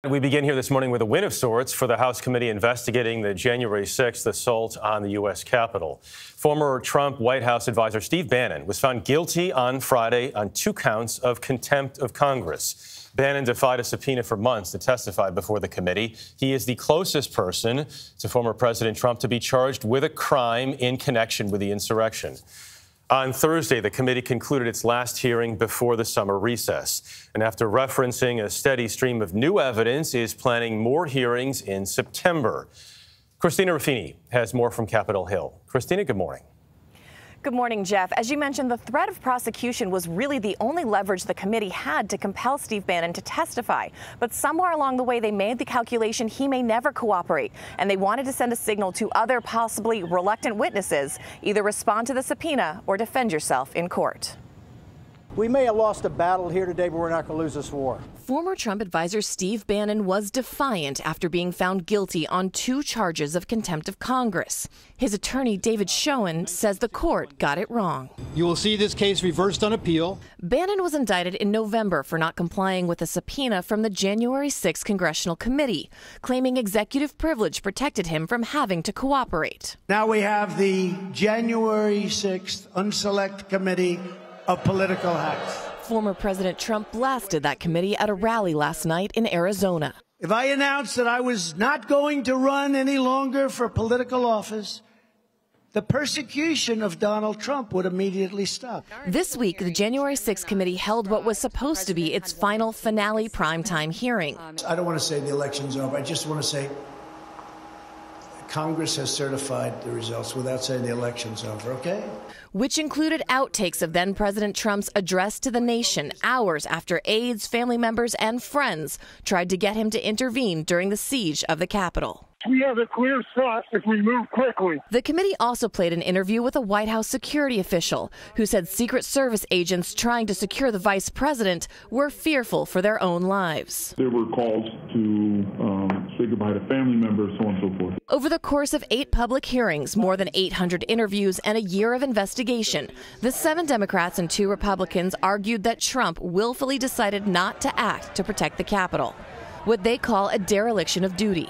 We begin here this morning with a win of sorts for the House committee investigating the January 6th assault on the U.S. Capitol. Former Trump White House advisor Steve Bannon was found guilty on Friday on 2 counts of contempt of Congress. Bannon defied a subpoena for months to testify before the committee. He is the closest person to former President Trump to be charged with a crime in connection with the insurrection. On Thursday, the committee concluded its last hearing before the summer recess. And after referencing a steady stream of new evidence, is planning more hearings in September. Christina Ruffini has more from Capitol Hill. Christina, good morning. Good morning, Jeff. As you mentioned, the threat of prosecution was really the only leverage the committee had to compel Steve Bannon to testify. But somewhere along the way, they made the calculation he may never cooperate, and they wanted to send a signal to other possibly reluctant witnesses: either respond to the subpoena or defend yourself in court. We may have lost a battle here today, but we're not going to lose this war. Former Trump advisor Steve Bannon was defiant after being found guilty on 2 charges of contempt of Congress. His attorney, David Schoen, says the court got it wrong. You will see this case reversed on appeal. Bannon was indicted in November for not complying with a subpoena from the January 6th Congressional Committee, claiming executive privilege protected him from having to cooperate. Now we have the January 6th Unselect Committee of Political Acts. Former President Trump blasted that committee at a rally last night in Arizona. If I announced that I was not going to run any longer for political office, the persecution of Donald Trump would immediately stop. This week, the January 6th committee held what was supposed to be its final finale primetime hearing. I don't want to say the election's over. I just want to say Congress has certified the results without saying the election's over, okay? Which included outtakes of then-President Trump's address to the nation hours after aides, family members, and friends tried to get him to intervene during the siege of the Capitol. We have a clear shot if we move quickly. The committee also played an interview with a White House security official who said Secret Service agents trying to secure the vice president were fearful for their own lives. There were calls to say goodbye to family members, so on and so forth. Over the course of 8 public hearings, more than 800 interviews, and a year of investigation, the 7 Democrats and 2 Republicans argued that Trump willfully decided not to act to protect the Capitol, what they call a dereliction of duty.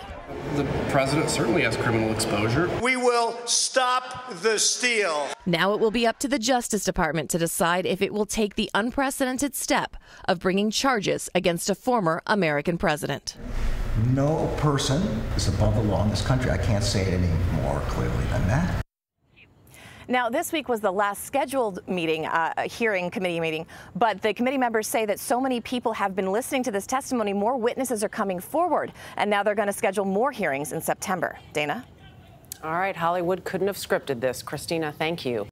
The president certainly has criminal exposure. We will stop the steal. Now it will be up to the Justice Department to decide if it will take the unprecedented step of bringing charges against a former American president. No person is above the law in this country. I can't say it any more clearly than that. Now, this week was the last scheduled meeting, committee meeting, but the committee members say that so many people have been listening to this testimony, more witnesses are coming forward, and now they're going to schedule more hearings in September. Dana? All right, Hollywood couldn't have scripted this. Christina, thank you.